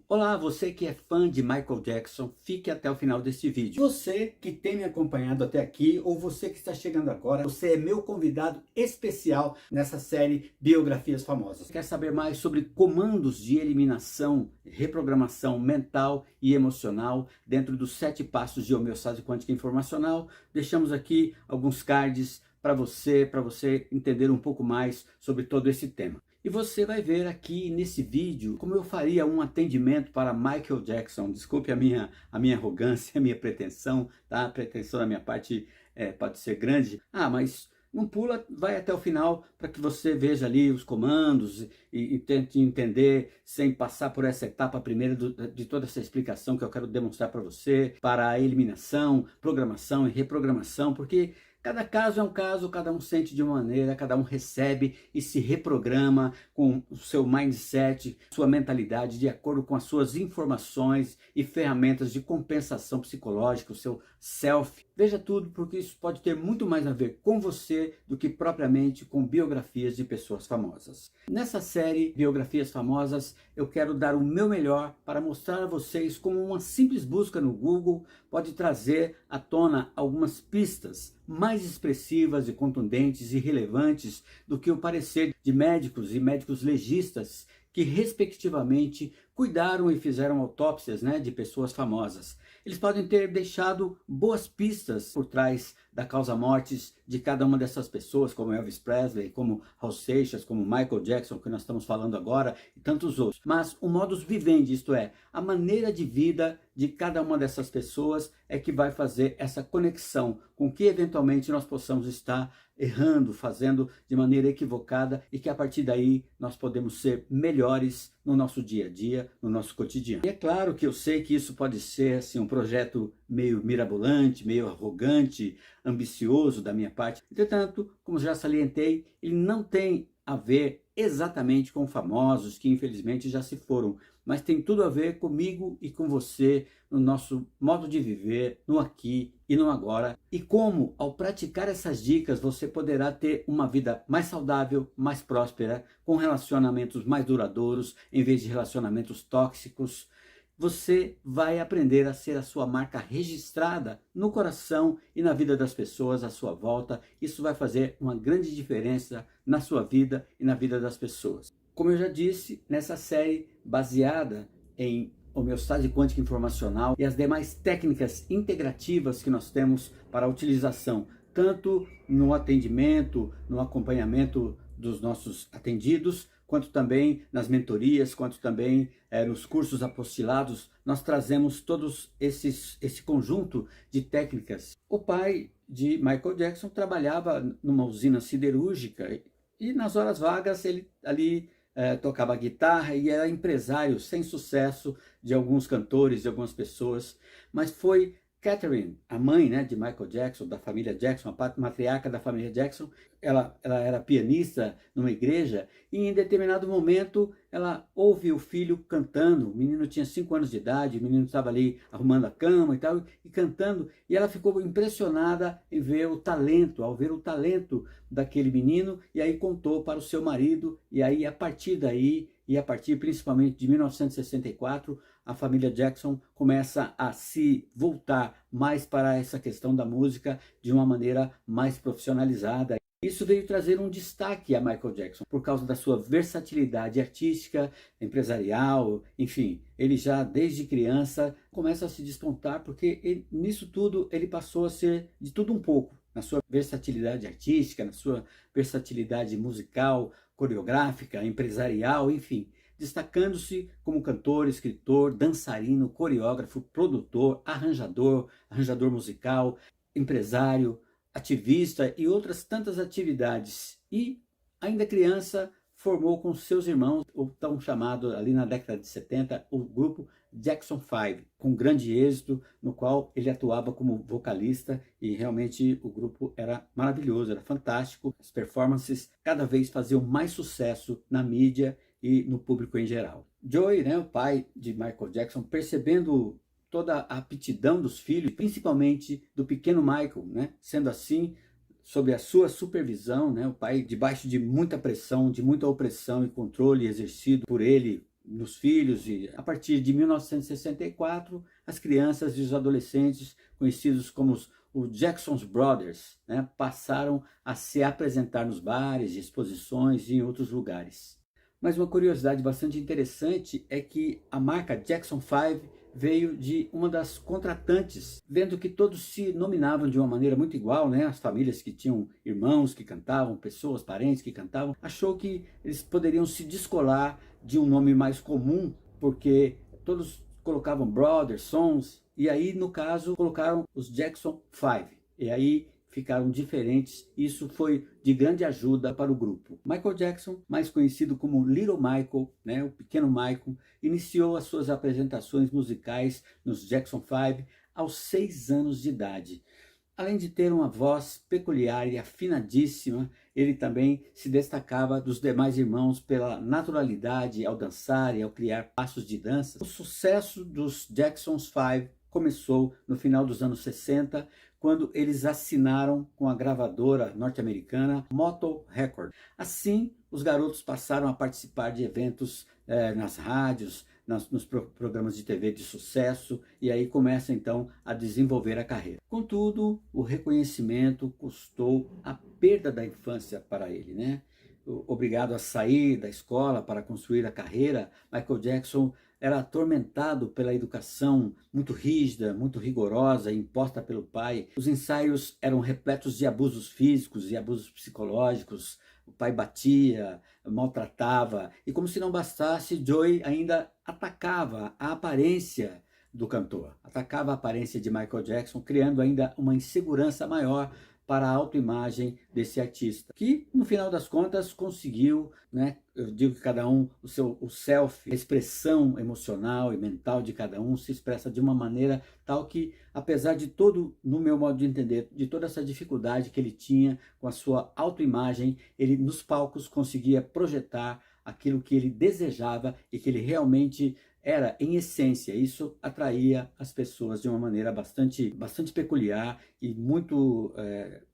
Olá, você que é fã de Michael Jackson, fique até o final desse vídeo. Você que tem me acompanhado até aqui, ou você que está chegando agora, você é meu convidado especial nessa série Biografias Famosas. Quer saber mais sobre comandos de eliminação, reprogramação mental e emocional dentro dos 7 passos de homeostase quântica informacional? Deixamos aqui alguns cards para você entender um pouco mais sobre todo esse tema. E você vai ver aqui nesse vídeo como eu faria um atendimento para Michael Jackson. Desculpe a minha arrogância, a minha pretensão, tá? A pretensão da minha parte pode ser grande. Mas não pula, vai até o final para que você veja ali os comandos e tente entender sem passar por essa etapa primeira de toda essa explicação que eu quero demonstrar para você, para a eliminação, programação e reprogramação, porque cada caso é um caso, cada um sente de uma maneira, cada um recebe e se reprograma com o seu mindset, sua mentalidade, de acordo com as suas informações e ferramentas de compensação psicológica, o seu self. Veja tudo, porque isso pode ter muito mais a ver com você do que propriamente com biografias de pessoas famosas. Nessa série Biografias Famosas, eu quero dar o meu melhor para mostrar a vocês como uma simples busca no Google pode trazer à tona algumas pistas mais expressivas e contundentes e relevantes do que o parecer de médicos e médicos legistas que, respectivamente, cuidaram e fizeram autópsias, de pessoas famosas. Eles podem ter deixado boas pistas por trás da causa-mortes de cada uma dessas pessoas, como Elvis Presley, como Raul Seixas, como Michael Jackson, que nós estamos falando agora, e tantos outros. Mas o modus vivendi, isto é, a maneira de vida de cada uma dessas pessoas é que vai fazer essa conexão com que eventualmente nós possamos estar errando, fazendo de maneira equivocada e que a partir daí nós podemos ser melhores no nosso dia a dia, no nosso cotidiano. E é claro que eu sei que isso pode ser assim, um projeto meio mirabolante, meio arrogante, ambicioso da minha parte. Entretanto, como já salientei, ele não tem a ver exatamente com famosos que infelizmente já se foram, mas tem tudo a ver comigo e com você, no nosso modo de viver, no aqui e no agora, e como ao praticar essas dicas você poderá ter uma vida mais saudável, mais próspera, com relacionamentos mais duradouros, em vez de relacionamentos tóxicos. Você vai aprender a ser a sua marca registrada no coração e na vida das pessoas à sua volta. Isso vai fazer uma grande diferença na sua vida e na vida das pessoas. Como eu já disse, nessa série baseada em homeostase quântica informacional e as demais técnicas integrativas que nós temos para a utilização, tanto no atendimento, no acompanhamento dos nossos atendidos, quanto também nas mentorias, quanto também nos cursos apostilados, nós trazemos todos esse conjunto de técnicas. O pai de Michael Jackson trabalhava numa usina siderúrgica e nas horas vagas ele ali tocava guitarra e era empresário sem sucesso de alguns cantores, de algumas pessoas, mas foi Catherine, a mãe de Michael Jackson, da família Jackson, a matriarca da família Jackson. Ela era pianista numa igreja e em determinado momento ela ouve o filho cantando. O menino tinha 5 anos de idade, o menino estava ali arrumando a cama e tal, e cantando, e ela ficou impressionada em ver o talento, ao ver o talento daquele menino, e aí contou para o seu marido, e aí a partir daí, e a partir principalmente de 1964, a família Jackson começa a se voltar mais para essa questão da música de uma maneira mais profissionalizada. Isso veio trazer um destaque a Michael Jackson, por causa da sua versatilidade artística, empresarial, enfim. Ele já desde criança começa a se despontar, porque nisso tudo ele passou a ser de tudo um pouco. Na sua versatilidade artística, na sua versatilidade musical, coreográfica, empresarial, enfim. Destacando-se como cantor, escritor, dançarino, coreógrafo, produtor, arranjador musical, empresário, ativista e outras tantas atividades. E, ainda criança, formou com seus irmãos o tão chamado, ali na década de 70, o grupo Jackson 5, com grande êxito, no qual ele atuava como vocalista, e realmente o grupo era maravilhoso, era fantástico. As performances cada vez faziam mais sucesso na mídia e no público em geral. Joey, o pai de Michael Jackson, percebendo toda a aptidão dos filhos, principalmente do pequeno Michael, sendo assim, sob a sua supervisão, o pai, debaixo de muita pressão, de muita opressão e controle exercido por ele, nos filhos, e a partir de 1964, as crianças e os adolescentes, conhecidos como os Jackson Brothers, né, passaram a se apresentar nos bares, exposições e em outros lugares. Mas uma curiosidade bastante interessante é que a marca Jackson 5 veio de uma das contratantes, vendo que todos se nominavam de uma maneira muito igual, né? As famílias que tinham irmãos que cantavam, pessoas, parentes que cantavam, achou que eles poderiam se descolar de um nome mais comum, porque todos colocavam Brothers, Sons, e aí no caso colocaram os Jackson 5, e aí ficaram diferentes. Isso foi de grande ajuda para o grupo. Michael Jackson, mais conhecido como Little Michael, né, o pequeno Michael, iniciou as suas apresentações musicais nos Jackson 5 aos 6 anos de idade. Além de ter uma voz peculiar e afinadíssima, ele também se destacava dos demais irmãos pela naturalidade ao dançar e ao criar passos de dança. O sucesso dos Jackson 5 começou no final dos anos 60, quando eles assinaram com a gravadora norte-americana Motown Records. Assim, os garotos passaram a participar de eventos nas rádios, nos programas de TV de sucesso, e aí começa então a desenvolver a carreira. Contudo, o reconhecimento custou a perda da infância para ele, né? Obrigado a sair da escola para construir a carreira, Michael Jackson era atormentado pela educação muito rígida, muito rigorosa, imposta pelo pai. Os ensaios eram repletos de abusos físicos e abusos psicológicos. O pai batia, maltratava, e como se não bastasse, Joey ainda atacava a aparência do cantor, atacava a aparência de Michael Jackson, criando ainda uma insegurança maior para a autoimagem desse artista, que no final das contas conseguiu, né? Eu digo que cada um, o self, a expressão emocional e mental de cada um se expressa de uma maneira tal que, apesar de todo, no meu modo de entender, de toda essa dificuldade que ele tinha com a sua autoimagem, ele nos palcos conseguia projetar aquilo que ele desejava e que ele realmente era, em essência. Isso atraía as pessoas de uma maneira bastante peculiar e muito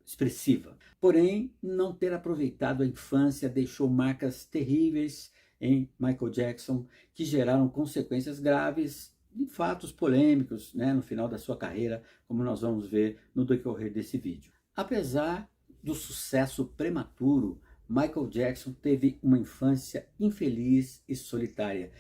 expressiva. Porém, não ter aproveitado a infância deixou marcas terríveis em Michael Jackson, que geraram consequências graves de fatos polêmicos, né, no final da sua carreira, como nós vamos ver no decorrer desse vídeo. Apesar do sucesso prematuro, Michael Jackson teve uma infância infeliz e solitária.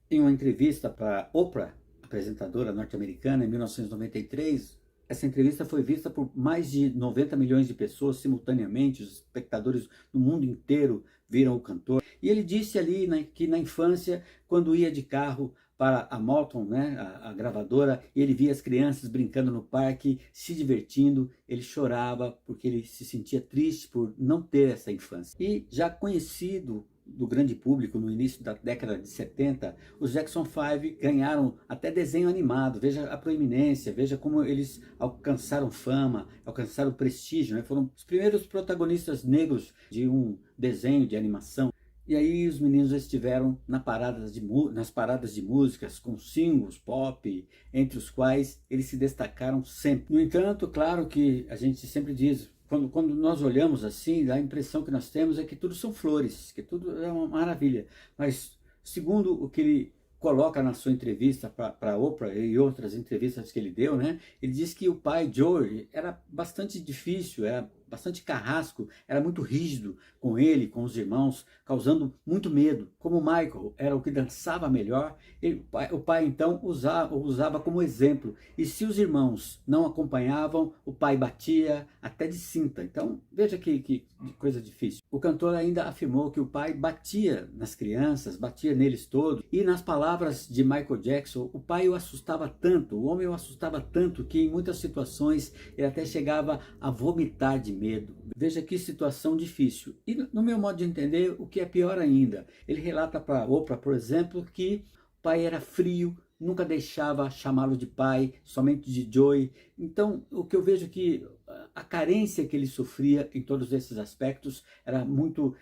Em uma entrevista para Oprah, apresentadora norte-americana, em 1993, essa entrevista foi vista por mais de 90 milhões de pessoas simultaneamente. Os espectadores no mundo inteiro viram o cantor. E ele disse ali, né, que na infância, quando ia de carro para a Motown, né, a gravadora, e ele via as crianças brincando no parque, se divertindo, ele chorava porque ele se sentia triste por não ter essa infância. E já conhecido do grande público no início da década de 70, os Jackson 5 ganharam até desenho animado. Veja a proeminência, veja como eles alcançaram fama, alcançaram prestígio, né? Foram os primeiros protagonistas negros de um desenho de animação. E aí os meninos estiveram nas paradas de músicas com singles pop, entre os quais eles se destacaram sempre. No entanto, claro que a gente sempre diz, quando nós olhamos assim, a impressão que nós temos é que tudo são flores, que tudo é uma maravilha. Mas, segundo o que ele coloca na sua entrevista para Oprah e outras entrevistas que ele deu, né, ele diz que o pai, Joey, era bastante difícil, era bastante carrasco, era muito rígido com ele, com os irmãos, causando muito medo. Como Michael era o que dançava melhor, o pai então usava como exemplo. E se os irmãos não acompanhavam, o pai batia até de cinta. Então veja que coisa difícil. O cantor ainda afirmou que o pai batia nas crianças, batia neles todos. E nas palavras de Michael Jackson, o pai o assustava tanto, o homem o assustava tanto, que em muitas situações ele até chegava a vomitar de medo. Veja que situação difícil. E no meu modo de entender, o que é pior ainda, ele relata para Oprah, por exemplo, que o pai era frio, nunca deixava chamá-lo de pai, somente de Joey. Então, o que eu vejo é que a carência que ele sofria em todos esses aspectos era muito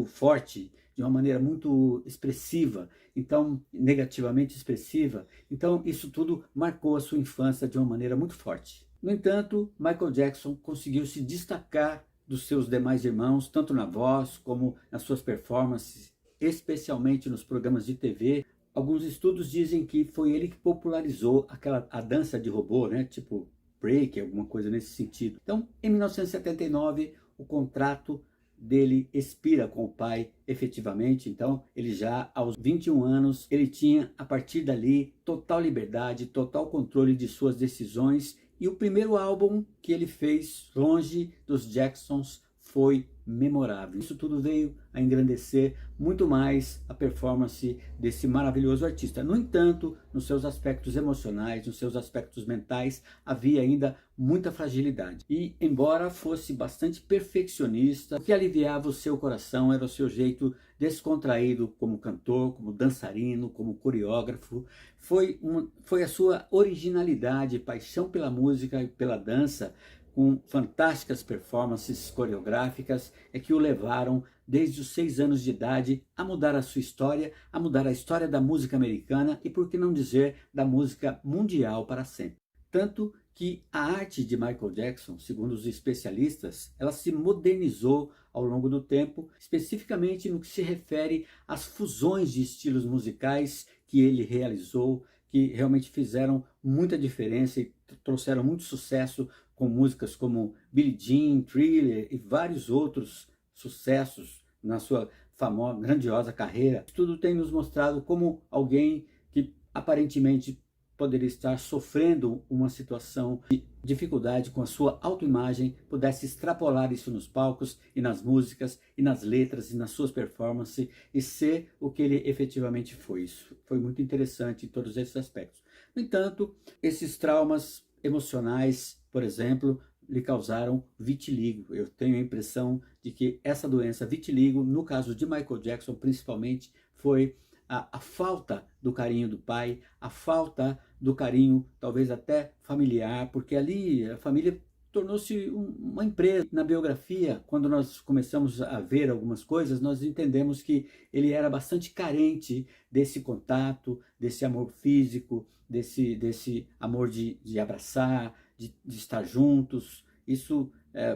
forte, de uma maneira muito expressiva, então negativamente expressiva. Então, isso tudo marcou a sua infância de uma maneira muito forte. No entanto, Michael Jackson conseguiu se destacar dos seus demais irmãos, tanto na voz como nas suas performances, especialmente nos programas de TV. Alguns estudos dizem que foi ele que popularizou a dança de robô, né? Tipo break, alguma coisa nesse sentido. Então, em 1979, o contrato dele expira com o pai efetivamente. Então, ele já aos 21 anos, ele tinha a partir dali total liberdade, total controle de suas decisões, e o primeiro álbum que ele fez longe dos Jacksons foi memorável. Isso tudo veio a engrandecer muito mais a performance desse maravilhoso artista. No entanto, nos seus aspectos emocionais, nos seus aspectos mentais, havia ainda muita fragilidade. E embora fosse bastante perfeccionista, o que aliviava o seu coração era o seu jeito descontraído como cantor, como dançarino, como coreógrafo. Foi a sua originalidade, paixão pela música e pela dança, com fantásticas performances coreográficas, é que o levaram desde os 6 anos de idade a mudar a sua história, a mudar a história da música americana e, por que não dizer, da música mundial para sempre. Tanto que a arte de Michael Jackson, segundo os especialistas, ela se modernizou ao longo do tempo, especificamente no que se refere às fusões de estilos musicais que ele realizou, que realmente fizeram muita diferença e trouxeram muito sucesso, com músicas como Billie Jean, Thriller e vários outros sucessos na sua famosa, grandiosa carreira. Tudo tem nos mostrado como alguém que aparentemente poderia estar sofrendo uma situação de dificuldade com a sua autoimagem, pudesse extrapolar isso nos palcos e nas músicas e nas letras e nas suas performances e ser o que ele efetivamente foi. Isso foi muito interessante em todos esses aspectos. No entanto, esses traumas emocionais, por exemplo, lhe causaram vitiligo. Eu tenho a impressão de que essa doença, vitiligo, no caso de Michael Jackson principalmente, foi a falta do carinho do pai, a falta do carinho talvez até familiar, porque ali a família tornou-se uma empresa. Na biografia, quando nós começamos a ver algumas coisas, nós entendemos que ele era bastante carente desse contato, desse amor físico, desse amor de abraçar, de estar juntos. Isso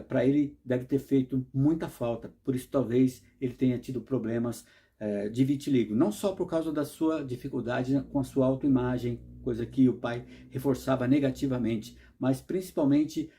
para ele deve ter feito muita falta, por isso talvez ele tenha tido problemas de vitiligo, não só por causa da sua dificuldade com a sua autoimagem, coisa que o pai reforçava negativamente, mas principalmente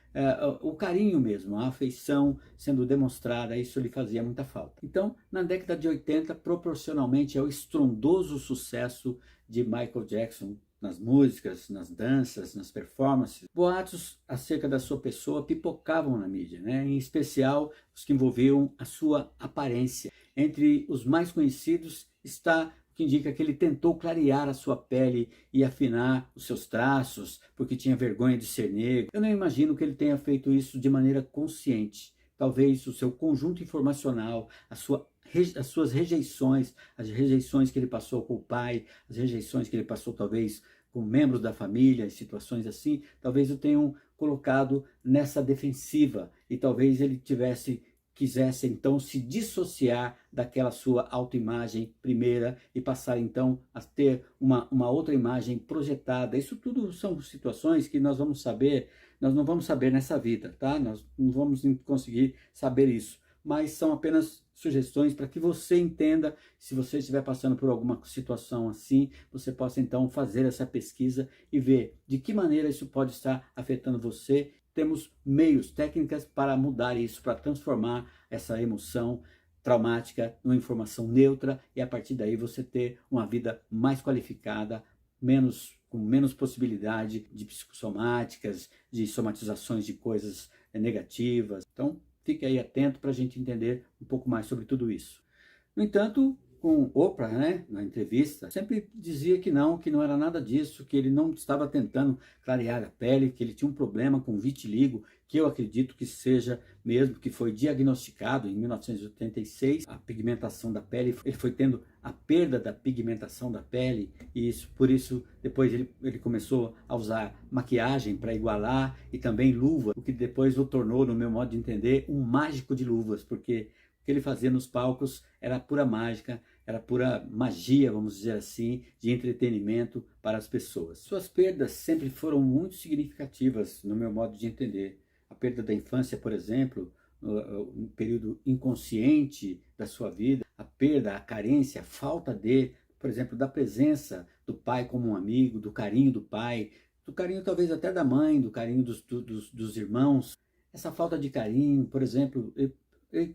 o carinho mesmo, a afeição sendo demonstrada, isso lhe fazia muita falta. Então, na década de 80, proporcionalmente ao estrondoso sucesso de Michael Jackson, nas músicas, nas danças, nas performances, boatos acerca da sua pessoa pipocavam na mídia, né? Em especial os que envolviam a sua aparência. Entre os mais conhecidos está o que indica que ele tentou clarear a sua pele e afinar os seus traços, porque tinha vergonha de ser negro. Eu não imagino que ele tenha feito isso de maneira consciente. Talvez o seu conjunto informacional, as suas rejeições, as rejeições que ele passou com o pai, as rejeições que ele passou talvez com membros da família, em situações assim, talvez o tenham colocado nessa defensiva e talvez ele quisesse então se dissociar daquela sua autoimagem primeira e passar então a ter uma outra imagem projetada. Isso tudo são situações que nós não vamos saber nessa vida, tá? Nós não vamos conseguir saber isso, mas são apenas sugestões para que você entenda. Se você estiver passando por alguma situação assim, você possa então fazer essa pesquisa e ver de que maneira isso pode estar afetando você. Temos meios, técnicas para mudar isso, para transformar essa emoção traumática numa informação neutra e a partir daí você ter uma vida mais qualificada, com menos possibilidade de psicossomáticas, de somatizações de coisas negativas. Então, fique aí atento para a gente entender um pouco mais sobre tudo isso. No entanto, com Oprah, né, na entrevista, sempre dizia que não era nada disso, que ele não estava tentando clarear a pele, que ele tinha um problema com vitiligo, que eu acredito que seja mesmo, que foi diagnosticado em 1986, a pigmentação da pele, ele foi tendo a perda da pigmentação da pele, e por isso depois ele começou a usar maquiagem para igualar, e também luva, o que depois o tornou, no meu modo de entender, um mágico de luvas, porque o que ele fazia nos palcos era pura mágica, era pura magia, vamos dizer assim, de entretenimento para as pessoas. Suas perdas sempre foram muito significativas, no meu modo de entender. A perda da infância, por exemplo, no período inconsciente da sua vida, a perda, a carência, a falta de por exemplo, da presença do pai como um amigo, do carinho do pai, do carinho talvez até da mãe, do carinho dos irmãos. Essa falta de carinho, por exemplo, eu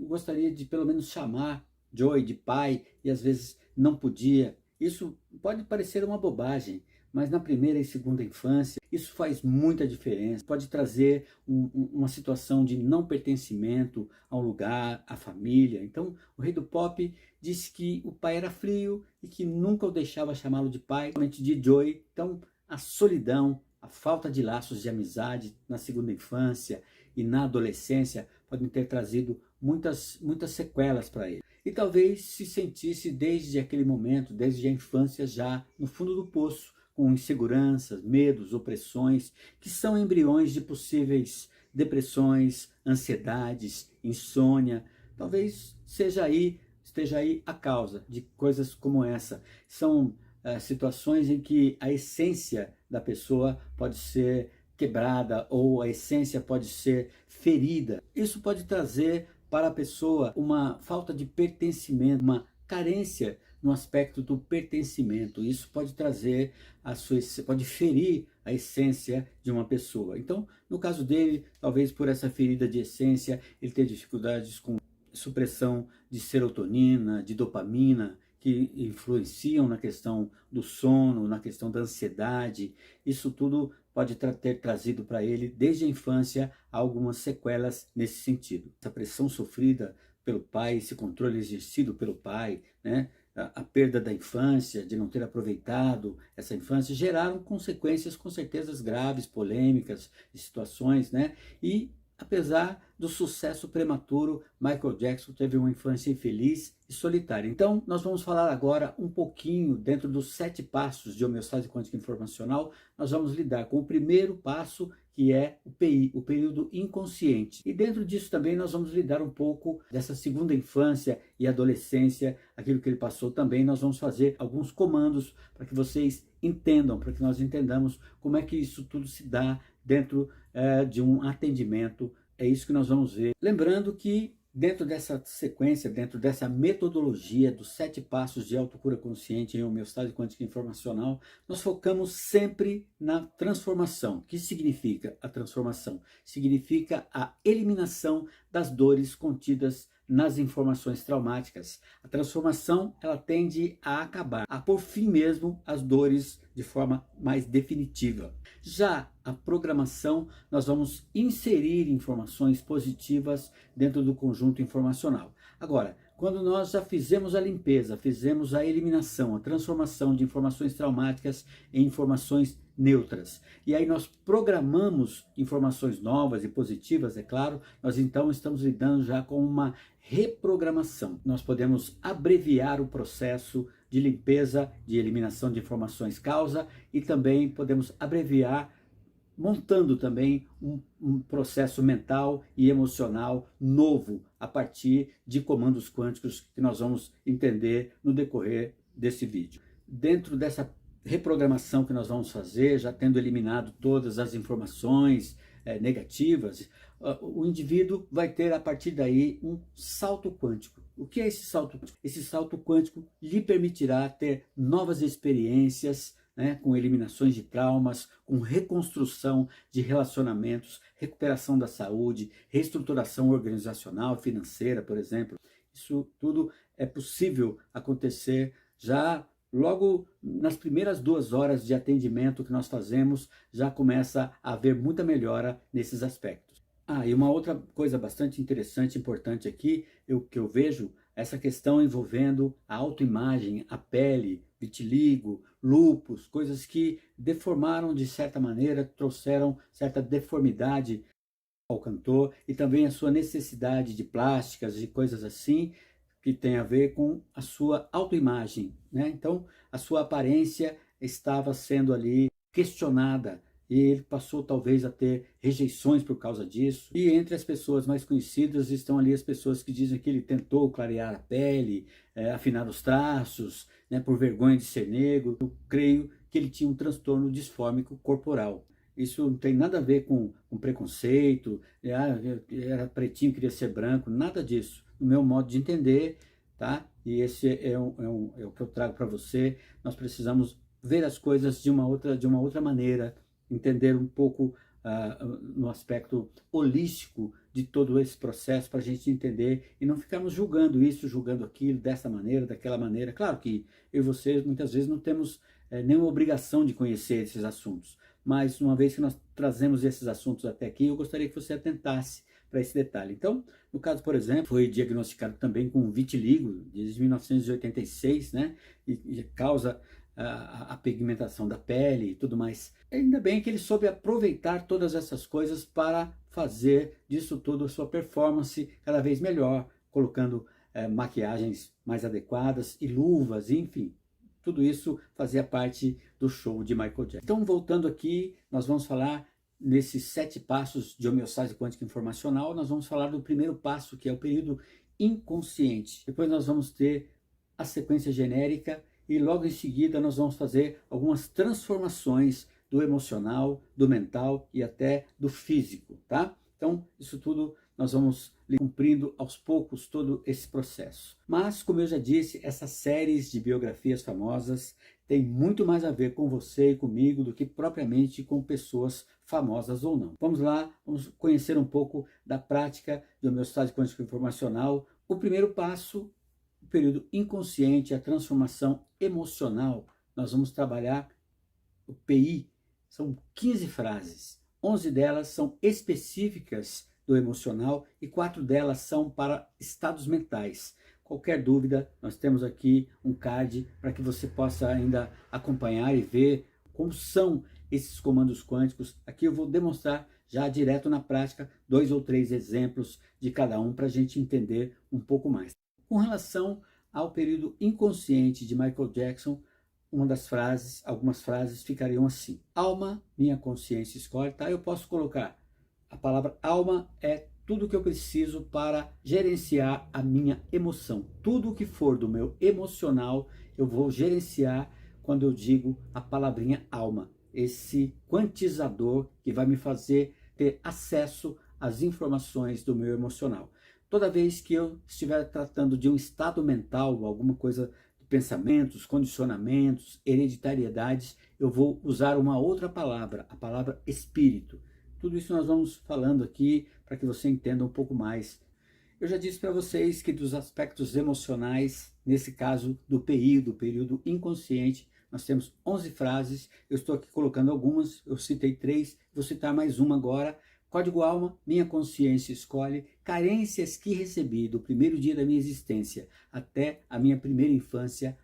gostaria de pelo menos chamar Joey de pai e às vezes não podia. Isso pode parecer uma bobagem, mas na primeira e segunda infância isso faz muita diferença. Pode trazer uma situação de não pertencimento ao lugar, à família. Então o rei do pop disse que o pai era frio e que nunca o deixava chamá-lo de pai, somente de Joey. Então a solidão, a falta de laços de amizade na segunda infância e na adolescência podem ter trazido muitas sequelas para ele. E talvez se sentisse desde aquele momento, desde a infância, já no fundo do poço, com inseguranças, medos, opressões, que são embriões de possíveis depressões, ansiedades, insônia. Talvez esteja aí a causa de coisas como essa. São situações em que a essência da pessoa pode ser quebrada ou a essência pode ser ferida. Isso pode trazer para a pessoa uma falta de pertencimento, uma carência no aspecto do pertencimento. Isso pode trazer pode ferir a essência de uma pessoa. Então, no caso dele, talvez por essa ferida de essência, ele tenha dificuldades com supressão de serotonina, de dopamina, que influenciam na questão do sono, na questão da ansiedade. Isso tudo pode ter trazido para ele, desde a infância, algumas sequelas nesse sentido. Essa pressão sofrida pelo pai, esse controle exercido pelo pai, né? A perda da infância, de não ter aproveitado essa infância, geraram consequências com certeza graves, polêmicas, de situações, né? E apesar do sucesso prematuro, Michael Jackson teve uma infância infeliz e solitária. Então, nós vamos falar agora um pouquinho, dentro dos 7 passos de homeostase quântica informacional, nós vamos lidar com o primeiro passo, que é o PI, o período inconsciente. E dentro disso também nós vamos lidar um pouco dessa segunda infância e adolescência, aquilo que ele passou também. Nós vamos fazer alguns comandos para que vocês entendam, para que nós entendamos como é que isso tudo se dá dentro de um atendimento. É isso que nós vamos ver. Lembrando que dentro dessa sequência, dentro dessa metodologia dos 7 passos de autocura consciente em homeostase quântica informacional, nós focamos sempre na transformação. O que significa a transformação? Significa a eliminação das dores contidas nas informações traumáticas. A transformação, ela tende a acabar, a pôr fim mesmo às dores de forma mais definitiva. Já a programação, nós vamos inserir informações positivas dentro do conjunto informacional. Agora, quando nós já fizemos a limpeza, fizemos a eliminação, a transformação de informações traumáticas em informações neutras, e aí nós programamos informações novas e positivas, é claro, nós então estamos lidando já com uma reprogramação. Nós podemos abreviar o processo de limpeza, de eliminação de informações causa, e também podemos abreviar montando também um processo mental e emocional novo a partir de comandos quânticos que nós vamos entender no decorrer desse vídeo. Dentro dessa reprogramação que nós vamos fazer, já tendo eliminado todas as informações negativas, o indivíduo vai ter a partir daí um salto quântico. O que é esse salto quântico? Esse salto quântico lhe permitirá ter novas experiências, né, com eliminações de traumas, com reconstrução de relacionamentos, recuperação da saúde, reestruturação organizacional, financeira, por exemplo. Isso tudo é possível acontecer já logo nas primeiras 2 horas de atendimento que nós fazemos, já começa a haver muita melhora nesses aspectos. E uma outra coisa bastante interessante, importante aqui, que eu vejo, essa questão envolvendo a autoimagem, a pele, vitiligo, lúpus, coisas que deformaram de certa maneira, trouxeram certa deformidade ao cantor, e também a sua necessidade de plásticas e coisas assim, que tem a ver com a sua autoimagem, né? Então, a sua aparência estava sendo ali questionada, e ele passou talvez a ter rejeições por causa disso. E entre as pessoas mais conhecidas estão ali as pessoas que dizem que ele tentou clarear a pele, afinar os traços, né, por vergonha de ser negro. Eu creio que ele tinha um transtorno disfórmico corporal. Isso não tem nada a ver com preconceito, era pretinho, queria ser branco, nada disso. No meu modo de entender, tá? e esse é o que eu trago para você. Nós precisamos ver as coisas de uma outra maneira, entender um pouco no aspecto holístico de todo esse processo, para a gente entender e não ficarmos julgando isso, julgando aquilo, dessa maneira, daquela maneira. Claro que eu e você muitas vezes não temos nenhuma obrigação de conhecer esses assuntos, mas uma vez que nós trazemos esses assuntos até aqui, eu gostaria que você atentasse para esse detalhe. Então, no caso, por exemplo, foi diagnosticado também com vitiligo desde 1986, né? E causa a pigmentação da pele e tudo mais. Ainda bem que ele soube aproveitar todas essas coisas para fazer disso tudo a sua performance cada vez melhor, colocando maquiagens mais adequadas e luvas, enfim. Tudo isso fazia parte do show de Michael Jackson. Então, voltando aqui, nós vamos falar nesses 7 passos de homeostase quântica informacional. Nós vamos falar do primeiro passo, que é o período inconsciente. Depois nós vamos ter a sequência genérica e logo em seguida nós vamos fazer algumas transformações do emocional, do mental e até do físico, tá? Então, isso tudo nós vamos cumprindo aos poucos todo esse processo. Mas, como eu já disse, essas séries de biografias famosas têm muito mais a ver com você e comigo do que propriamente com pessoas famosas ou não. Vamos lá, vamos conhecer um pouco da prática de homeostase quântica informacional. O primeiro passo, o período inconsciente, a transformação emocional. Nós vamos trabalhar o PI. São 15 frases, 11 delas são específicas do emocional e 4 delas são para estados mentais. Qualquer dúvida, nós temos aqui um card para que você possa ainda acompanhar e ver como são esses comandos quânticos. Aqui eu vou demonstrar já direto na prática 2 ou 3 exemplos de cada um para a gente entender um pouco mais. Com relação ao período inconsciente de Michael Jackson, algumas frases ficariam assim: alma, minha consciência escolhe, tá? Eu posso colocar a palavra alma é tudo que eu preciso para gerenciar a minha emoção. Tudo que for do meu emocional, eu vou gerenciar quando eu digo a palavrinha alma. Esse quantizador que vai me fazer ter acesso às informações do meu emocional. Toda vez que eu estiver tratando de um estado mental, alguma coisa de pensamentos, condicionamentos, hereditariedades, eu vou usar uma outra palavra, a palavra espírito. Tudo isso nós vamos falando aqui para que você entenda um pouco mais. Eu já disse para vocês que dos aspectos emocionais, nesse caso do PI, do período inconsciente, nós temos 11 frases. Eu estou aqui colocando algumas, eu citei 3, vou citar mais uma agora. Código alma, minha consciência escolhe, carências que recebi do primeiro dia da minha existência até a minha primeira infância.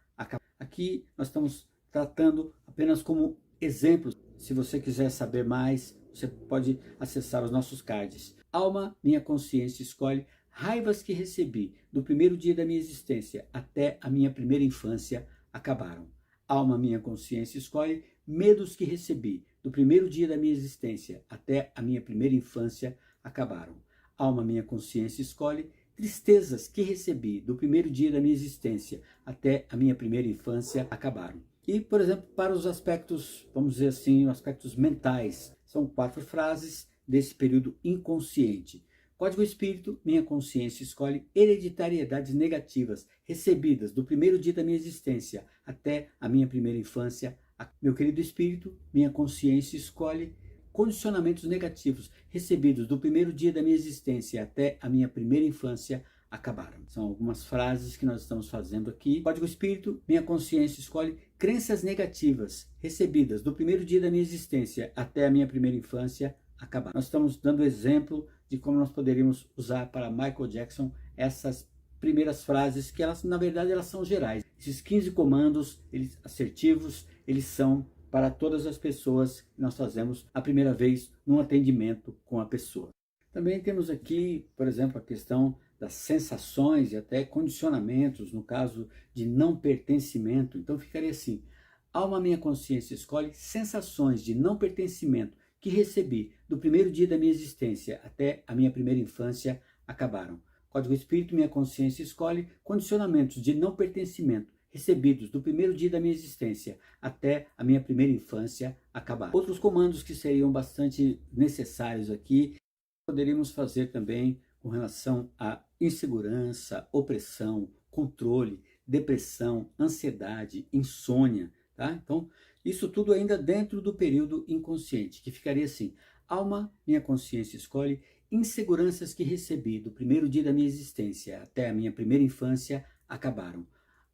Aqui nós estamos tratando apenas como exemplos. Se você quiser saber mais, você pode acessar os nossos cards. Alma, minha consciência escolhe, raivas que recebi do primeiro dia da minha existência até a minha primeira infância acabaram. Alma, minha consciência escolhe, medos que recebi do primeiro dia da minha existência até a minha primeira infância acabaram. Alma, minha consciência escolhe, tristezas que recebi do primeiro dia da minha existência até a minha primeira infância acabaram. E, por exemplo, para os aspectos, vamos dizer assim, os aspectos mentais, são 4 frases desse período inconsciente. Código espírito, minha consciência escolhe hereditariedades negativas recebidas do primeiro dia da minha existência até a minha primeira infância. Meu querido espírito, minha consciência escolhe condicionamentos negativos recebidos do primeiro dia da minha existência até a minha primeira infância acabaram. São algumas frases que nós estamos fazendo aqui. Código espírito, minha consciência escolhe crenças negativas recebidas do primeiro dia da minha existência até a minha primeira infância acabaram. Nós estamos dando exemplo de como nós poderíamos usar para Michael Jackson essas primeiras frases, que elas, na verdade, elas são gerais. Esses 15 comandos, eles assertivos, eles são para todas as pessoas que nós fazemos a primeira vez num atendimento com a pessoa. Também temos aqui, por exemplo, a questão das sensações e até condicionamentos, no caso de não pertencimento. Então ficaria assim: alma, minha consciência escolhe sensações de não pertencimento que recebi do primeiro dia da minha existência até a minha primeira infância acabaram. Código espírito, minha consciência escolhe condicionamentos de não pertencimento recebidos do primeiro dia da minha existência até a minha primeira infância acabaram. Outros comandos que seriam bastante necessários aqui, poderíamos fazer também com relação à insegurança, opressão, controle, depressão, ansiedade, insônia, tá? Então, isso tudo ainda dentro do período inconsciente, que ficaria assim: alma, minha consciência escolhe inseguranças que recebi do primeiro dia da minha existência até a minha primeira infância acabaram.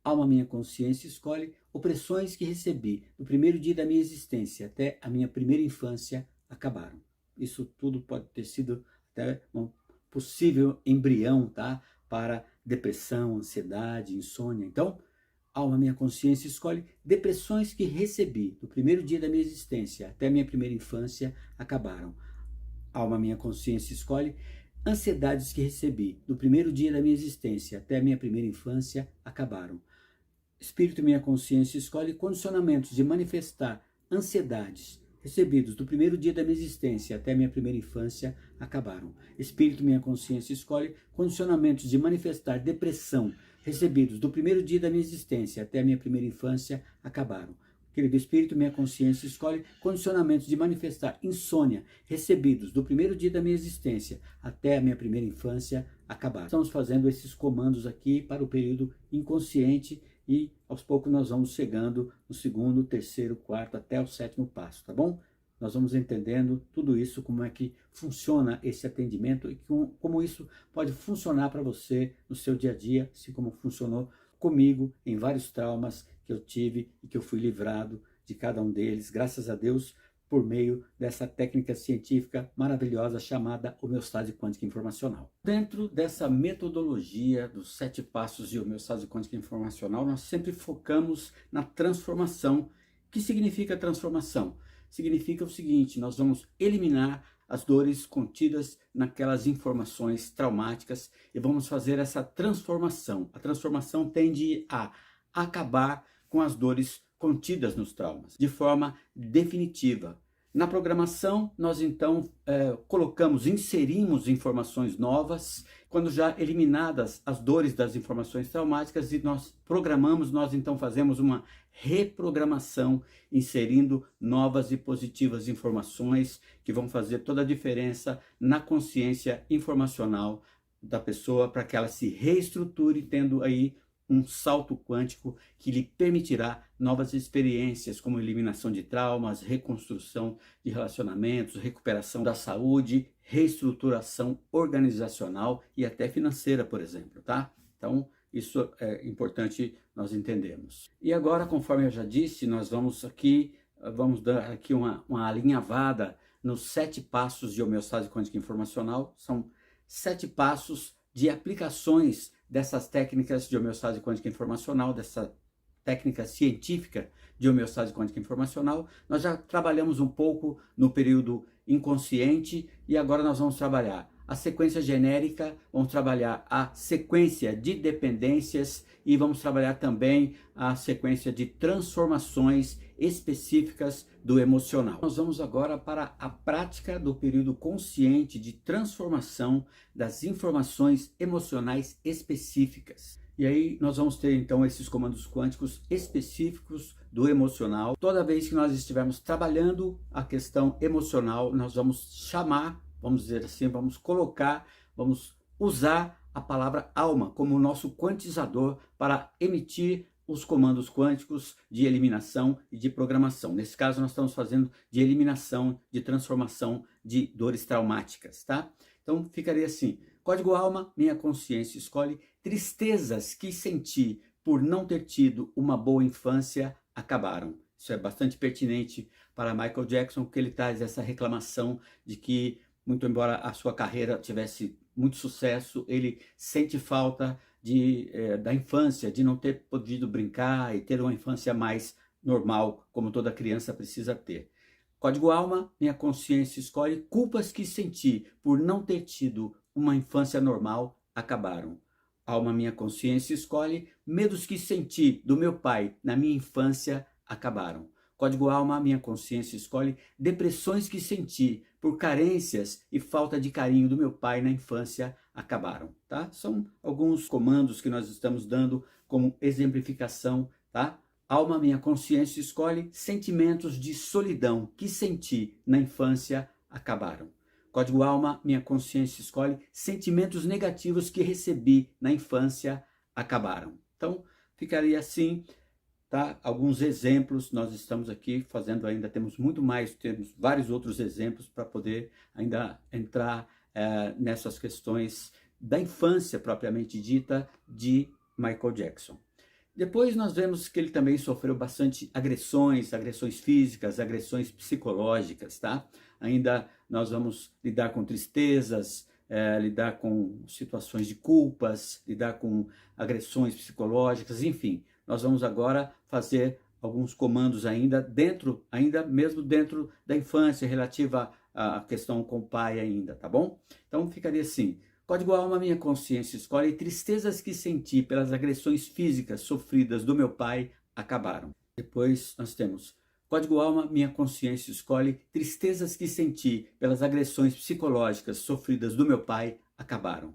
Alma, minha consciência escolhe opressões que recebi do primeiro dia da minha existência até a minha primeira infância acabaram. Isso tudo pode ter sido até um possível embrião, tá? Para depressão, ansiedade, insônia. Então, alma, minha consciência escolhe depressões que recebi do primeiro dia da minha existência até a minha primeira infância acabaram. Alma, minha consciência escolhe ansiedades que recebi do primeiro dia da minha existência até a minha primeira infância acabaram. Espírito, minha consciência escolhe condicionamentos de manifestar ansiedades recebidos do primeiro dia da minha existência até a minha primeira infância acabaram. Espírito, minha consciência escolhe condicionamentos de manifestar depressão recebidos do primeiro dia da minha existência até a minha primeira infância acabaram. Querido Espírito, minha consciência escolhe condicionamentos de manifestar insônia recebidos do primeiro dia da minha existência até a minha primeira infância acabaram. Estamos fazendo esses comandos aqui para o período inconsciente e aos poucos nós vamos chegando no segundo, terceiro, quarto, até o sétimo passo, tá bom? Nós vamos entendendo tudo isso, como é que funciona esse atendimento e como isso pode funcionar para você no seu dia a dia, assim como funcionou comigo em vários traumas que eu tive e que eu fui livrado de cada um deles, graças a Deus, por meio dessa técnica científica maravilhosa chamada homeostase quântica informacional. Dentro dessa metodologia dos 7 passos de homeostase quântica informacional, nós sempre focamos na transformação. O que significa transformação? Significa o seguinte: nós vamos eliminar as dores contidas naquelas informações traumáticas e vamos fazer essa transformação. A transformação tende a acabar com as dores contidas nos traumas, de forma definitiva. Na programação, nós então inserimos informações novas, quando já eliminadas as dores das informações traumáticas, e nós então fazemos uma reprogramação, inserindo novas e positivas informações que vão fazer toda a diferença na consciência informacional da pessoa, para que ela se reestruture, tendo aí um salto quântico que lhe permitirá novas experiências, como eliminação de traumas, reconstrução de relacionamentos, recuperação da saúde, reestruturação organizacional e até financeira, por exemplo, tá? Então, isso é importante nós entendermos. E agora, conforme eu já disse, nós vamos dar aqui uma alinhavada nos 7 passos de homeostase quântica informacional. São 7 passos de aplicações dessas técnicas de homeostase quântica informacional, dessa técnica científica de homeostase quântica informacional. Nós já trabalhamos um pouco no período inconsciente e agora nós vamos trabalhar a sequência genérica, vamos trabalhar a sequência de dependências e vamos trabalhar também a sequência de transformações específicas do emocional. Nós vamos agora para a prática do período consciente de transformação das informações emocionais específicas. E aí nós vamos ter então esses comandos quânticos específicos do emocional. Toda vez que nós estivermos trabalhando a questão emocional, nós vamos chamar, vamos dizer assim, vamos usar a palavra alma como o nosso quantizador para emitir os comandos quânticos de eliminação e de programação. Nesse caso, nós estamos fazendo de eliminação, de transformação de dores traumáticas, tá? Então, ficaria assim: código alma, minha consciência escolhe tristezas que senti por não ter tido uma boa infância acabaram. Isso é bastante pertinente para Michael Jackson, porque ele traz essa reclamação de que, muito embora a sua carreira tivesse muito sucesso, ele sente falta da infância, de não ter podido brincar e ter uma infância mais normal, como toda criança precisa ter. Código alma, minha consciência escolhe culpas que senti por não ter tido uma infância normal acabaram. Alma, minha consciência escolhe medos que senti do meu pai na minha infância acabaram. Código alma, minha consciência escolhe depressões que senti por carências e falta de carinho do meu pai na infância acabaram, tá? São alguns comandos que nós estamos dando como exemplificação, tá? Alma, minha consciência escolhe sentimentos de solidão que senti na infância acabaram. Código alma, minha consciência escolhe sentimentos negativos que recebi na infância acabaram. Então, ficaria assim, tá? Alguns exemplos, nós estamos aqui fazendo ainda, temos muito mais, temos vários outros exemplos para poder ainda entrar nessas questões da infância propriamente dita de Michael Jackson. Depois nós vemos que ele também sofreu bastante agressões, agressões físicas, agressões psicológicas, tá? Ainda nós vamos lidar com tristezas, lidar com situações de culpas, lidar com agressões psicológicas, enfim. Nós vamos agora fazer alguns comandos ainda mesmo dentro da infância, relativa à questão com o pai ainda, tá bom? Então ficaria assim. Código alma, minha consciência escolhe, tristezas que senti pelas agressões físicas sofridas do meu pai acabaram. Depois nós temos código alma, minha consciência escolhe, tristezas que senti pelas agressões psicológicas sofridas do meu pai acabaram.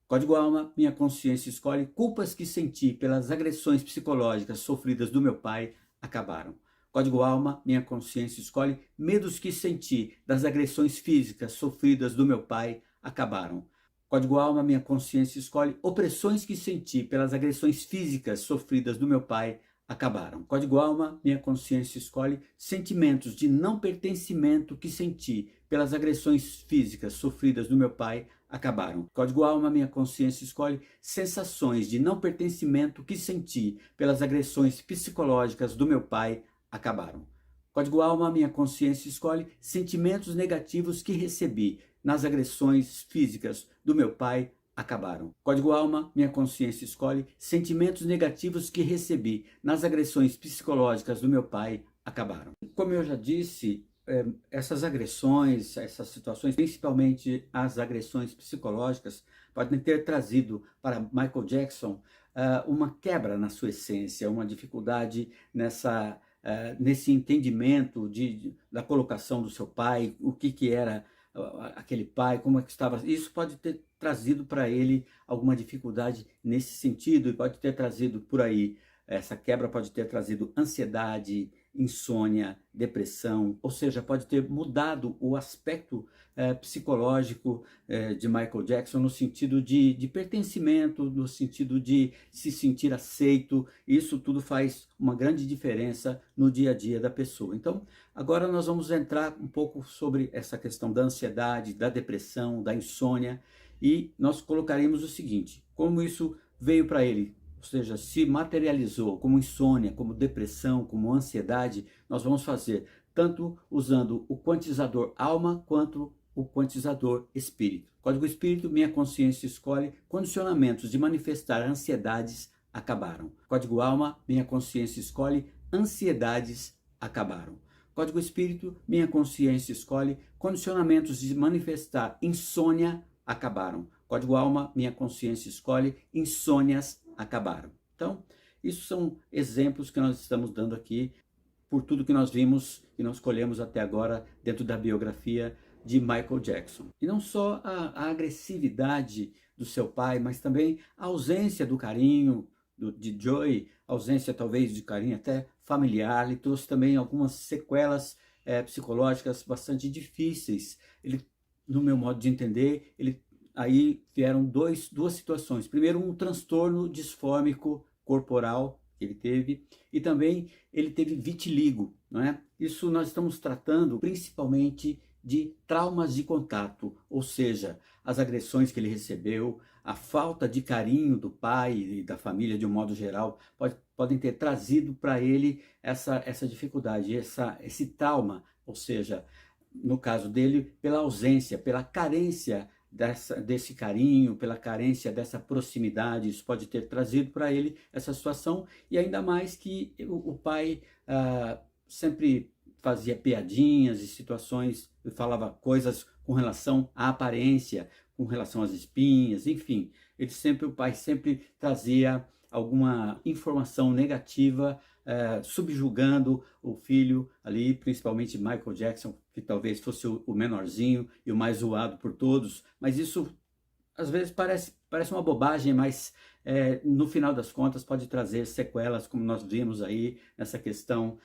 Código alma, minha consciência escolhe, culpas que senti pelas agressões psicológicas sofridas do meu pai acabaram. Código alma, minha consciência escolhe, medos que senti das agressões físicas sofridas do meu pai acabaram. Código alma, minha consciência escolhe, opressões que senti pelas agressões físicas sofridas do meu pai acabaram. Código alma, minha consciência escolhe, sentimentos de não pertencimento que senti pelas agressões físicas sofridas do meu pai acabaram. Código alma, minha consciência escolhe, sensações de não pertencimento que senti pelas agressões psicológicas do meu pai acabaram. Código alma, minha consciência escolhe, sentimentos negativos que recebi nas agressões físicas do meu pai acabaram. Código alma, minha consciência escolhe, sentimentos negativos que recebi nas agressões psicológicas do meu pai acabaram. Como eu já disse, essas agressões, essas situações, principalmente as agressões psicológicas, podem ter trazido para Michael Jackson uma quebra na sua essência, uma dificuldade nesse entendimento da colocação do seu pai, o que era aquele pai, como é que estava. Isso pode ter trazido para ele alguma dificuldade nesse sentido, e pode ter trazido por aí, essa quebra pode ter trazido ansiedade, insônia, depressão, ou seja, pode ter mudado o aspecto psicológico de Michael Jackson no sentido de pertencimento, no sentido de se sentir aceito. Isso tudo faz uma grande diferença no dia a dia da pessoa. Então, agora nós vamos entrar um pouco sobre essa questão da ansiedade, da depressão, da insônia, e nós colocaremos o seguinte: como isso veio para ele, ou seja, se materializou como insônia, como depressão, como ansiedade, nós vamos fazer tanto usando o quantizador alma quanto o quantizador espírito. Código espírito, minha consciência escolhe, condicionamentos de manifestar ansiedades acabaram. Código alma, minha consciência escolhe, ansiedades acabaram. Código espírito, minha consciência escolhe, condicionamentos de manifestar insônia acabaram. Código alma, minha consciência escolhe, insônias acabaram. Então, isso são exemplos que nós estamos dando aqui por tudo que nós vimos e nós colhemos até agora dentro da biografia de Michael Jackson. E não só a agressividade do seu pai, mas também a ausência do carinho de Joey, ausência talvez de carinho até familiar, lhe trouxe também algumas sequelas psicológicas bastante difíceis. Ele, no meu modo de entender, aí vieram duas situações. Primeiro, um transtorno disfórmico corporal que ele teve, e também ele teve vitiligo, não é? Isso nós estamos tratando principalmente de traumas de contato, ou seja, as agressões que ele recebeu, a falta de carinho do pai e da família de um modo geral, podem ter trazido para ele essa dificuldade, esse trauma, ou seja, no caso dele, pela ausência, pela carência desse carinho, pela carência dessa proximidade. Isso pode ter trazido para ele essa situação, e ainda mais que o pai sempre fazia piadinhas e situações, falava coisas com relação à aparência, com relação às espinhas, enfim, o pai sempre trazia alguma informação negativa, subjugando o filho ali, principalmente Michael Jackson, que talvez fosse o menorzinho e o mais zoado por todos, mas isso às vezes parece uma bobagem, mas no final das contas pode trazer sequelas, como nós vimos aí nessa questão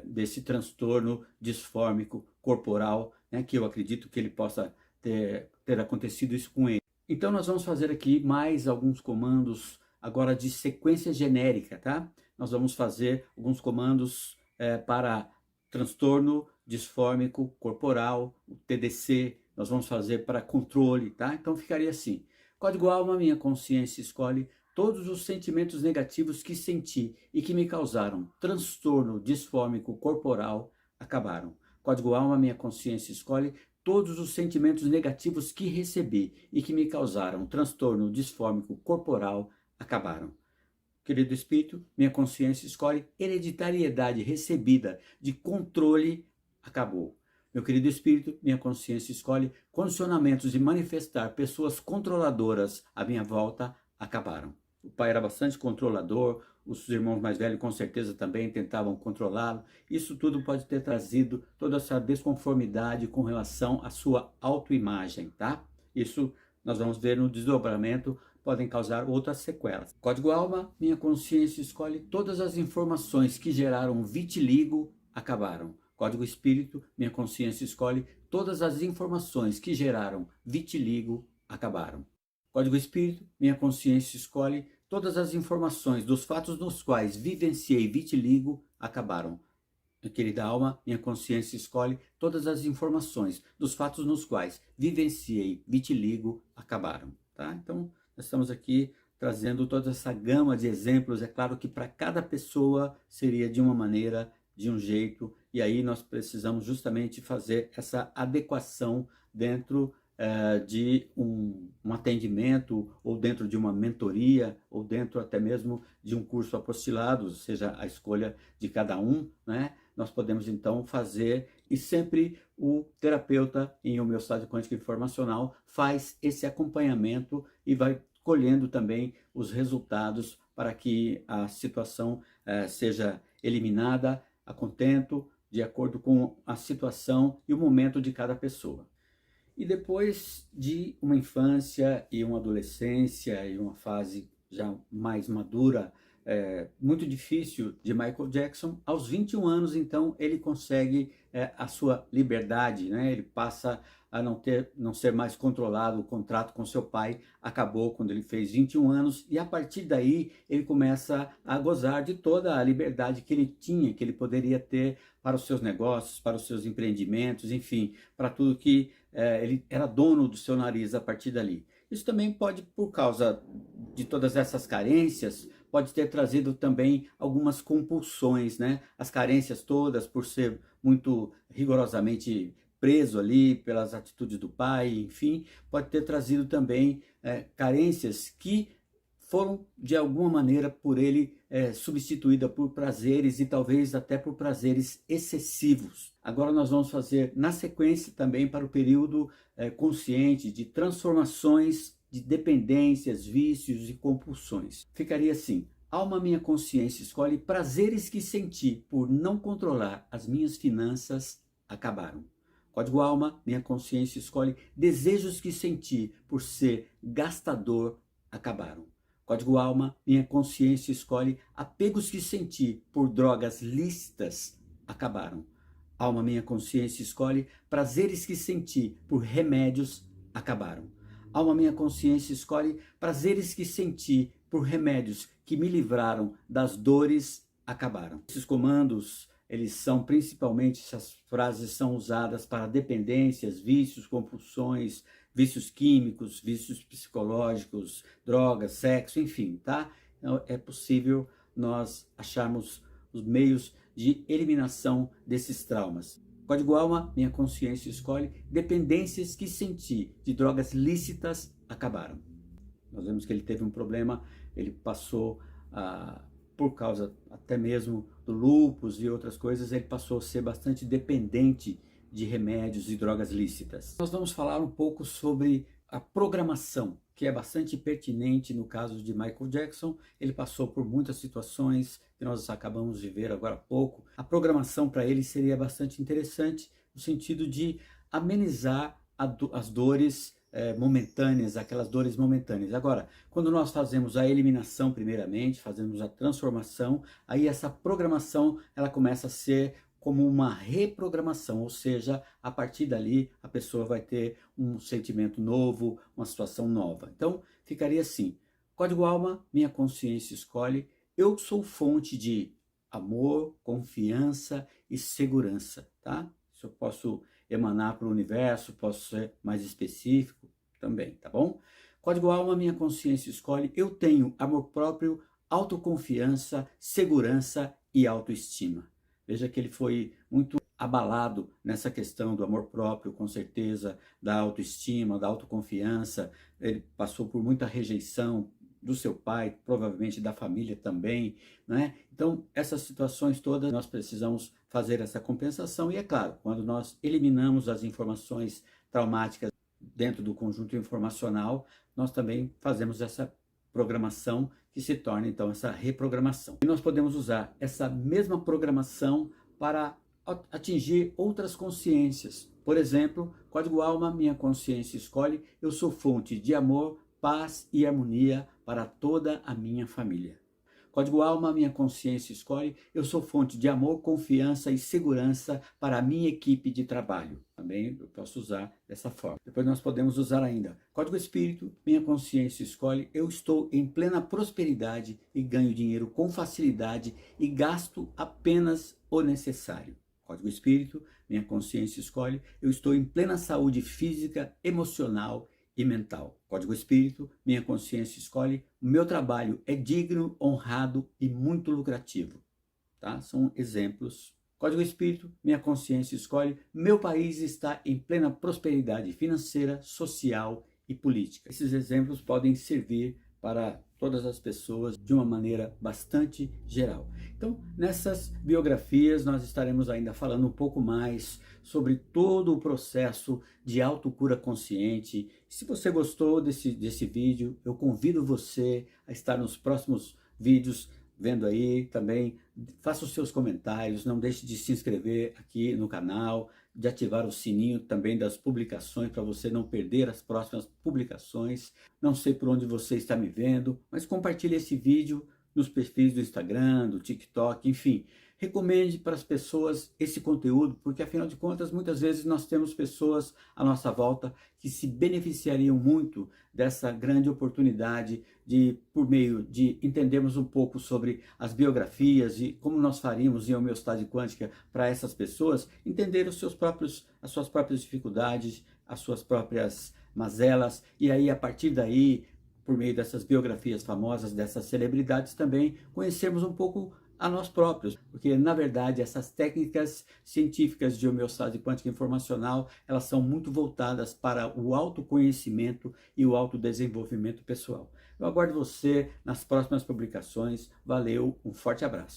desse transtorno disfórmico corporal, né, que eu acredito que ele possa ter acontecido isso com ele. Então nós vamos fazer aqui mais alguns comandos agora de sequência genérica, tá? Nós vamos fazer alguns comandos para transtorno disfórmico corporal, o TDC, nós vamos fazer para controle, tá? Então ficaria assim: código alma, minha consciência escolhe todos os sentimentos negativos que senti e que me causaram transtorno disfórmico corporal acabaram. Código alma, minha consciência escolhe todos os sentimentos negativos que recebi e que me causaram transtorno disfórmico corporal acabaram. Querido Espírito, minha consciência escolhe hereditariedade recebida de controle acabou. Meu querido Espírito, minha consciência escolhe condicionamentos de manifestar pessoas controladoras à minha volta acabaram. O pai era bastante controlador, os irmãos mais velhos com certeza também tentavam controlá-lo. Isso tudo pode ter trazido toda essa desconformidade com relação à sua autoimagem, tá? Isso nós vamos ver no desdobramento, podem causar outras sequelas. Código alma, minha consciência escolhe todas as informações que geraram vitiligo acabaram. Código espírito, minha consciência escolhe todas as informações que geraram vitiligo acabaram. Código espírito, minha consciência escolhe todas as informações dos fatos nos quais vivenciei vitiligo acabaram. Minha querida alma, minha consciência escolhe todas as informações dos fatos nos quais vivenciei vitiligo acabaram. Tá? Então, nós estamos aqui trazendo toda essa gama de exemplos. É claro que para cada pessoa seria de uma maneira, de um jeito, e aí nós precisamos justamente fazer essa adequação dentro de um atendimento, ou dentro de uma mentoria, ou dentro até mesmo de um curso apostilado, seja a escolha de cada um, né? Nós podemos então fazer, e sempre o terapeuta em homeostase quântica informacional faz esse acompanhamento e vai colhendo também os resultados para que a situação seja eliminada a contento, de acordo com a situação e o momento de cada pessoa. E depois de uma infância e uma adolescência e uma fase já mais madura, muito difícil de Michael Jackson, aos 21 anos, então, ele consegue a sua liberdade, né? Ele passa a não ser mais controlado. O contrato com seu pai acabou quando ele fez 21 anos, e a partir daí ele começa a gozar de toda a liberdade que ele tinha, que ele poderia ter para os seus negócios, para os seus empreendimentos, enfim, para tudo que ele era dono do seu nariz a partir dali. Isso também pode, por causa de todas essas carências, pode ter trazido também algumas compulsões, né? As carências todas, por ser muito rigorosamente preso ali pelas atitudes do pai, enfim, pode ter trazido também carências que foram, de alguma maneira, por ele substituída por prazeres, e talvez até por prazeres excessivos. Agora nós vamos fazer, na sequência, também para o período consciente de transformações de dependências, vícios e compulsões. Ficaria assim: alma, minha consciência escolhe prazeres que senti por não controlar as minhas finanças acabaram. Código alma, minha consciência escolhe desejos que senti por ser gastador acabaram. Código alma, minha consciência escolhe apegos que senti por drogas lícitas acabaram. Alma, minha consciência escolhe prazeres que senti por remédios acabaram. Alma, minha consciência escolhe prazeres que senti por remédios que me livraram das dores acabaram. Esses comandos, eles são principalmente, essas frases são usadas para dependências, vícios, compulsões, vícios químicos, vícios psicológicos, drogas, sexo, enfim, tá? Então, é possível nós acharmos os meios de eliminação desses traumas. Código alma, minha consciência escolhe dependências que senti de drogas lícitas acabaram. Nós vemos que ele teve um problema, ele passou por causa até mesmo do lúpus e outras coisas, ele passou a ser bastante dependente de remédios e drogas lícitas. Nós vamos falar um pouco sobre a programação, que é bastante pertinente no caso de Michael Jackson. Ele passou por muitas situações que nós acabamos de ver agora há pouco. A programação para ele seria bastante interessante, no sentido de amenizar as dores momentâneas, aquelas dores momentâneas. Agora, quando nós fazemos a eliminação primeiramente, fazemos a transformação, aí essa programação ela começa a ser como uma reprogramação, ou seja, a partir dali a pessoa vai ter um sentimento novo, uma situação nova. Então, ficaria assim: Código Alma, minha consciência escolhe. Eu sou fonte de amor, confiança e segurança, tá? Isso eu posso emanar para o universo, posso ser mais específico também, tá bom? Código Alma, minha consciência escolhe. Eu tenho amor próprio, autoconfiança, segurança e autoestima. Veja que ele foi muito abalado nessa questão do amor próprio, com certeza, da autoestima, da autoconfiança. Ele passou por muita rejeição do seu pai, provavelmente da família também, né? Então, essas situações todas, nós precisamos fazer essa compensação. E é claro, quando nós eliminamos as informações traumáticas dentro do conjunto informacional, nós também fazemos essa programação que se torna, então, essa reprogramação. E nós podemos usar essa mesma programação para atingir outras consciências. Por exemplo, Código Alma, minha consciência escolhe. Eu sou fonte de amor, paz e harmonia para toda a minha família. Código Alma, minha consciência escolhe. Eu sou fonte de amor, confiança e segurança para a minha equipe de trabalho. Também eu posso usar dessa forma. Depois nós podemos usar ainda. Código Espírito, minha consciência escolhe. Eu estou em plena prosperidade e ganho dinheiro com facilidade e gasto apenas o necessário. Código Espírito, minha consciência escolhe. Eu estou em plena saúde física, emocional e mental. Código Espírito, minha consciência escolhe. O meu trabalho é digno, honrado e muito lucrativo. Tá? São exemplos. Código Espírito, minha consciência escolhe. Meu país está em plena prosperidade financeira, social e política. Esses exemplos podem servir para todas as pessoas de uma maneira bastante geral. Então, nessas biografias, nós estaremos ainda falando um pouco mais sobre todo o processo de autocura consciente. Se você gostou desse vídeo, eu convido você a estar nos próximos vídeos vendo aí também. Faça os seus comentários, não deixe de se inscrever aqui no canal, de ativar o sininho também das publicações para você não perder as próximas publicações. Não sei por onde você está me vendo, mas compartilhe esse vídeo nos perfis do Instagram, do TikTok, enfim. Recomende para as pessoas esse conteúdo, porque afinal de contas, muitas vezes nós temos pessoas à nossa volta que se beneficiariam muito dessa grande oportunidade de, por meio de entendermos um pouco sobre as biografias e como nós faríamos em homeostase quântica para essas pessoas, entender as suas próprias dificuldades, as suas próprias mazelas, e aí a partir daí, por meio dessas biografias famosas, dessas celebridades também, conhecermos um pouco a nós próprios, porque na verdade essas técnicas científicas de homeostase quântica informacional, elas são muito voltadas para o autoconhecimento e o autodesenvolvimento pessoal. Eu aguardo você nas próximas publicações. Valeu, um forte abraço.